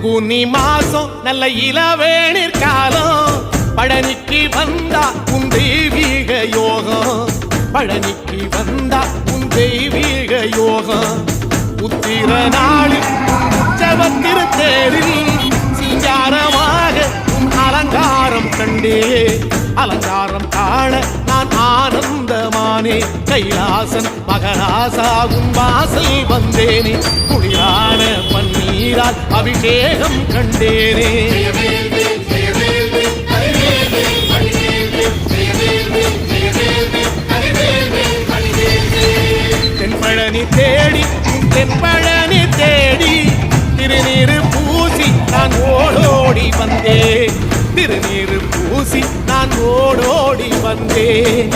பங்குனி மாசம் நல்ல இளவேணிற் காலம் பழனிக்கு வந்தா உன் தெய்வீக யோகம் பழனிக்கு வந்தா உன் தெய்வீக யோகம் உத்திர நாளில் உற்சவத்திருத்தேரில் சிங்காரமாக உன் அலங்காரம் கண்டே அலங்காரம் காண நான் ஆனந்தமானே கைலாசன் மகராசாகும் வாசல் வந்தேனே குளிரான பன்னீரால் அபிஷேகம் கண்டேனே தென்பழனி தேடி தென்பழனி தேடி திருநீரு பூசி நான் ஓடோடி வந்தேன் திருநீரு பூசி நான் ஓடோடி வந்தேன்